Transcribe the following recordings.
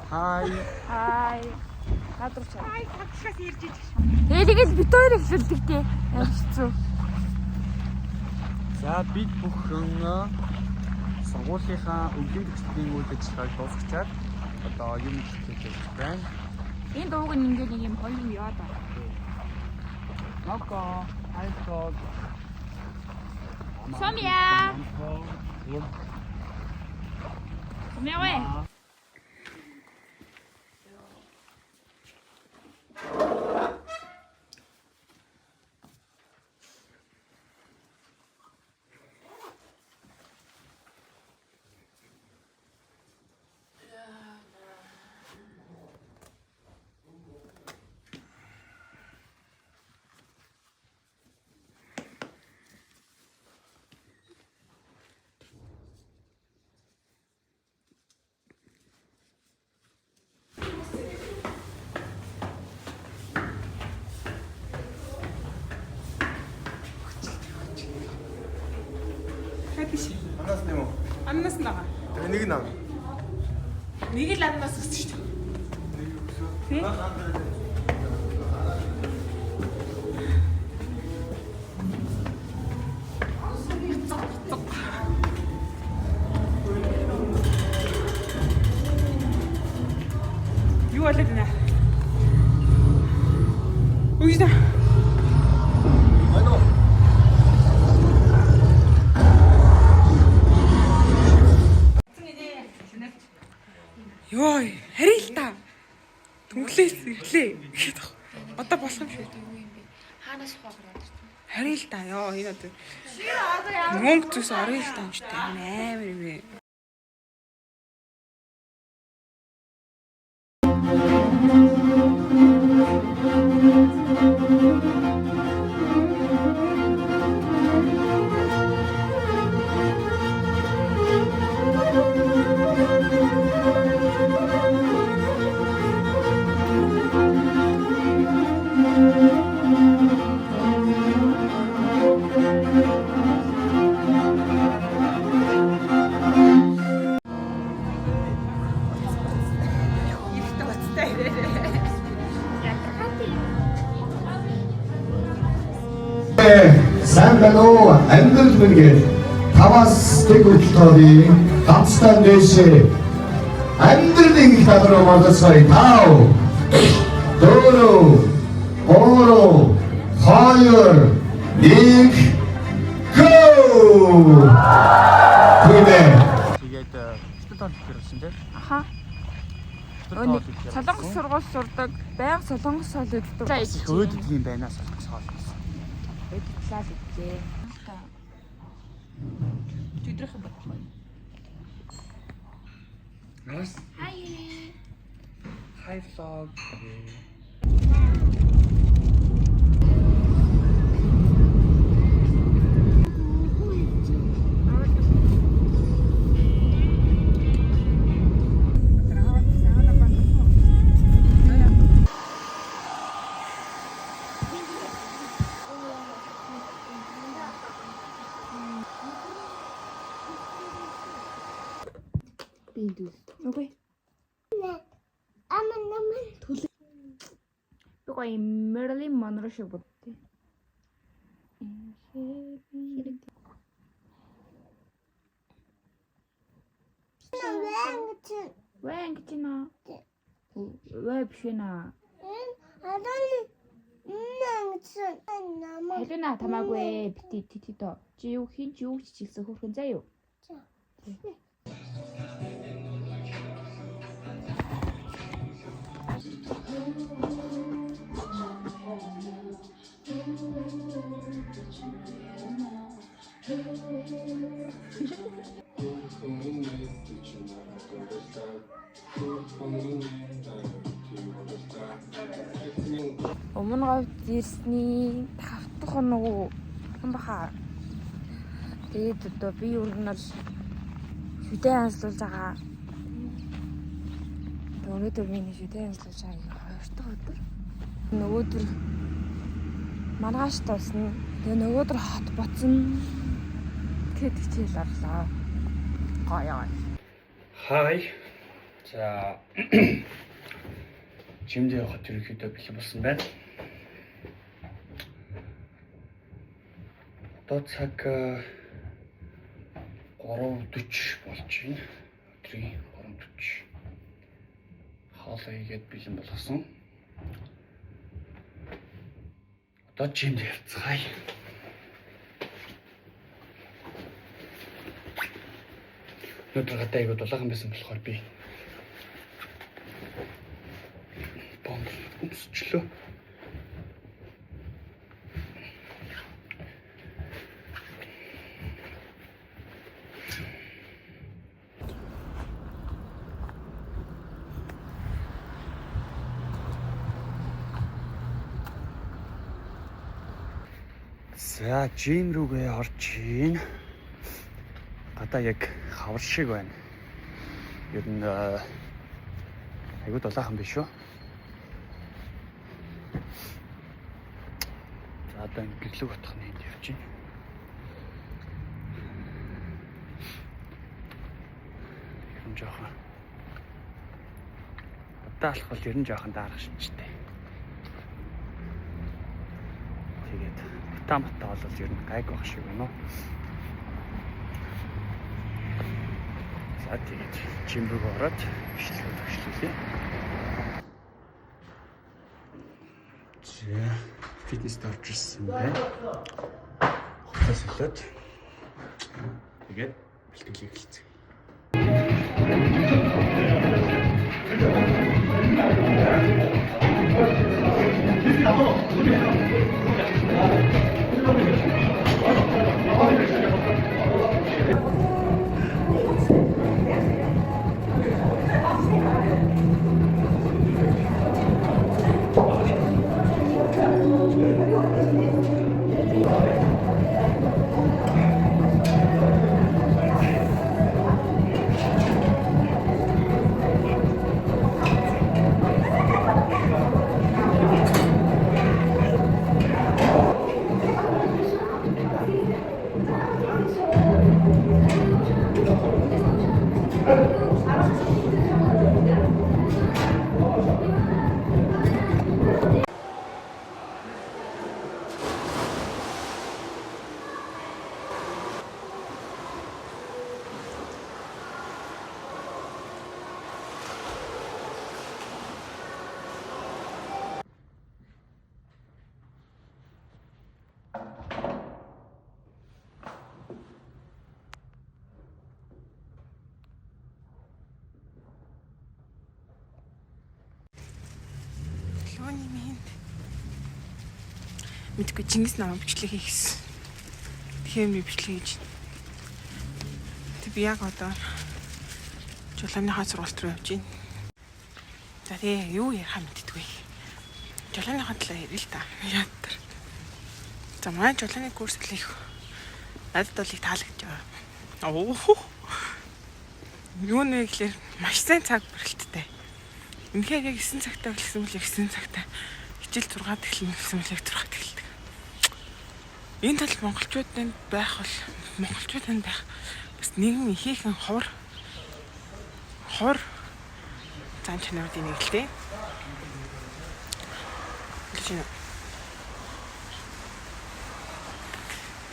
Хай. Хай. Гадарч. Хай гадлахаас ирж иж. Тэгээд бид хоёр эхлүүлдэг тий. Яаж хэцүү. За бид бүхэн сургуулийнхаа өвлийн төслийн үйл ажиллагааг дуусгачаад одоо юм хэлэх байна. Энэ дууг ингээд нэг юм гоё яваад байна. Нака, айхоо. Сомья. Сомья вэ? Аннаас юм уу? Аннаас нь байгаа. Тэгээ нэг нь аа. Нэг л аннаас өссөн шүү дээ. Нэг өсөө. Тий? Юу болоод байна? Үгүй ээ. Йой, харъя л та. Түнглээс ирлээ гэхэд одоо болох юм шиг. Хаанаас ухаараад ирсэн? Харъя л та. Йоо, энэ одоо. Мөнгө зүс орё л та юм шиг амар юм бэ. Сайн байна уу? Амьдрал мэнгээд таваас тэг хөдөлтөөрийн ганцхан дэшээ амьдралын их талруу болцгоё. Тав. Дөрөв. Гурав. Хоёр. Нэг. Go! Тэгээд студент хэлсэн тийм. Аха. Өний Солонгос сургууль сурдаг, байнга Солонгос соёл өгдөг. Өөдөд юм байна Солонгос соёл. Эдгэлээ л үгүй. Өдрөх юм байна. Nice. Хай. Hi vlog. Окей. Бага Marilyn Monroe шиг бодтыг. Вэ ингэж нэ. Вэ биш нэ. Хэлэнэ тамаагүй бити то. Чи юу хин чи юу чичилсэн хөрхөн заа юу? Өмнө говьд ирсний 5 дахь хоног хэн баха. Тэгээд одоо би өргөнөл шүдэ анслуулж байгаа. Өнөөдөр миний шүдэ анслуулж байгаа 2 дахь өдөр. Нөгөөдөр маргааш тусна. Тэгээ нөгөөдөр хот боцно. Тэгэд хичээл орлоо. Гоё. Хай. За жимд явахад ерөнхийдөө бэлэн болсон байна. Одоо цаг 3:40 болж байна. Өдрийн 3:40. Хоолоо игээд бэлэн болгосон. Одоо жимд явцгаая. Өнөөдөр гадаа айгуу дулаахан байсан болохоор би өмсчлөө. За, жим рүүгээ орж ийн. Гадаа яг хавар шиг байна. Ер нь айгуу дулаахан биш үү? За, одоо гэрлэг утганы энд явж байна. Юм жоохон. Одоо алхвал ер нь жоохон даарах шинжтэй. Тэгээд Тамата бол ер нь гайг байх шиг байна уу? За тэгээд жимбэг ороод бичлэгээ төгшлүүлээ. За фитнест орж ирсэн байна. Хотоос олоод тэгээд бэлтгэлийг эхэлцгээе. Лооны минь. Мэдгүй Чингис намайг бичлэг хийсэн. Тэгэхээр би бичлэг хийж. Тэг би яг одоо жолооныхаа сургалт руу явж байна. За тэгээ юу ярих мэддэггүй. Жолооныхаа талаар ярил л та. Яатар. За манай жолооны курс л их надад бол их таалагдж байгаа. Юу нэ гэхэлэр маш сайн цаг барилттай. Үнэхээр яг 9 цагтаа эхэлсэн бол 9 цагтаа хичээл 6-д эхэлнэ гэсэн бол яг 6-д эхэлдэг. Энэ тал монголчуудад байх бол монголчуудад байх бас нэгэн ихээхэн ховор зан чанарын нэг л дээ.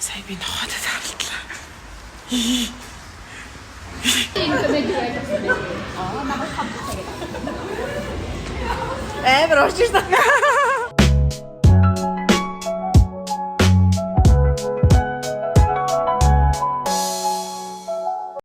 Сая би нохотод харалтлаа. Амар орж ирсэн.